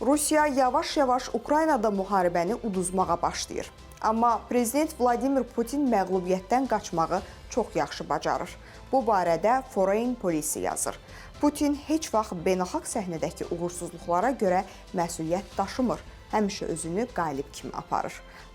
Rusiya yavaş-yavaş Ukraynada müharibəni uduzmağa başlayır. Amma prezident Vladimir Putin məğlubiyyətdən qaçmağı çox yaxşı bacarır. Bu barədə Foreign Policy yazır. Putin heç vaxt beynəlxalq səhnədəki uğursuzluqlara görə məsuliyyət daşımır, həmişə özünü qalib kimi aparır.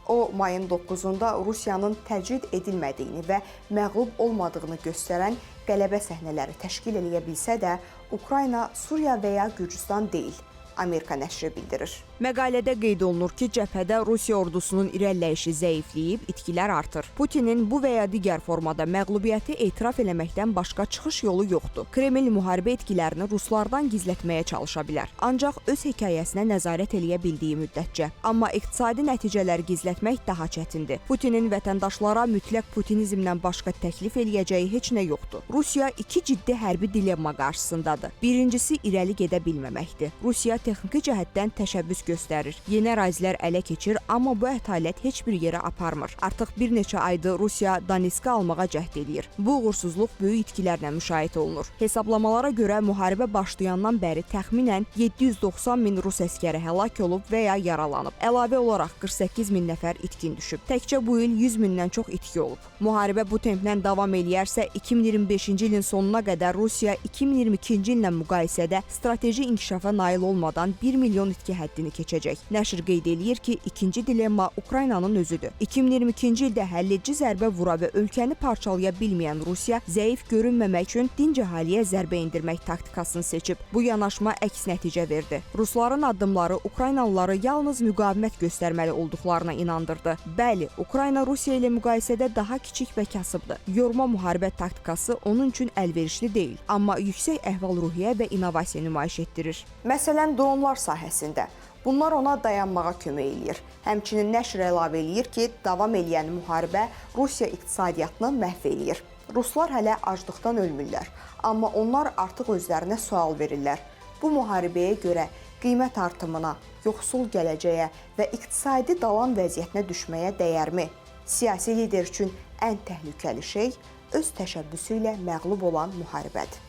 O, mayın 9-da Rusiyanın təcrid edilmədiyini və məğlub olmadığını göstərən qələbə səhnələri təşkil edə bilsə də, Ukrayna, Suriya və ya Gürcüstan deyil, Amerika nəşri bildirir. Məqalədə qeyd olunur ki, cəbhədə Rusiya ordusunun irəliləyişi zəifləyib, itkilər artır. Putinin bu və ya digər formada məğlubiyyəti etiraf eləməkdən başqa çıxış yolu yoxdur. Kreml müharibə etkilərini ruslardan gizlətməyə çalışa bilər. Ancaq öz hekayəsinə nəzarət eləyə bildiyi müddətcə. Amma iqtisadi nəticələri gizlətmək daha çətindir. Putinin vətəndaşlara mütləq putinizmdən başqa təklif eləyəcəyi heç nə yoxdur. Rusiya iki ciddi hərbi dilemma qarşısındadır. Birincisi irəli gedə bilməməkdir. Rusiya texniki cəhətdən təşəbbüs göstərir. Yeni ərazilər ələ keçir, amma bu ətalət heç bir yerə aparmır. Artıq bir neçə aydır Rusiya Donetski almağa cəhd edir. Bu uğursuzluq böyük itkilərlə müşahidə olunur. Hesablamalara görə müharibə başlayandan bəri təxminən 790 min rus əskəri həlak olub və ya yaralanıb. Əlavə olaraq 48 min nəfər itkin düşüb. Təkcə bu il 100 mindən çox itki olub. Müharibə bu templə davam eləyərsə, 2025-ci ilin sonuna qədər Rusiya 2022-ci illə müqayisədə strateji inkişafa nail olmadan 1 milyon itki həddini keçəcək. Nəşr qeyd eləyir ki, ikinci dilemma Ukraynanın özüdür. 2022-ci ildə həlledici zərbə vura və ölkəni parçalaya bilməyən Rusiya zəif görünməmək üçün dinc əhaliyə zərbə endirmək taktikasını seçib. Bu yanaşma əks nəticə verdi. Rusların addımları Ukraynalıları yalnız müqavimət göstərməli olduqlarına inandırdı. Bəli, Ukrayna Rusiya ilə müqayisədə daha kiçik və kasıbdır. Yorma müharibə taktikası onun üçün əlverişli deyil, amma yüksək əhval-ruhiyyə və innovasiya nümayiş etdirir. Məsələn, dronlar sahəsində. Bunlar ona dayanmağa kömək eləyir. Həmçinin nəşr əlavə eləyir ki, davam eləyən müharibə Rusiya iqtisadiyyatını məhv eləyir. Ruslar hələ aclıqdan ölmürlər, amma onlar artıq özlərinə sual verirlər. Bu müharibəyə görə qiymət artımına, yoxsul gələcəyə və iqtisadi dalan vəziyyətinə düşməyə dəyərmi? Siyasi lider üçün ən təhlükəli şey öz təşəbbüsü ilə məğlub olan müharibədir.